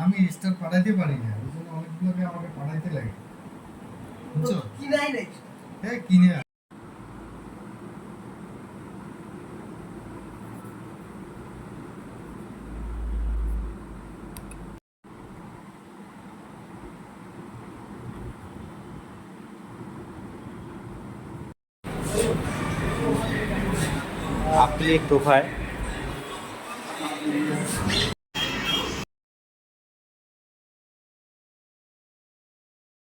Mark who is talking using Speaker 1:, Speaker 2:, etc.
Speaker 1: আমি স্টার পাঠাইতে পারি না, ওই জন্য অনেকগুলোকে আমাকে পাঠাইতে লাগে, বুঝছো?
Speaker 2: কিনাই নাই।
Speaker 1: হ্যাঁ কিনে
Speaker 3: আপনি একটু হয়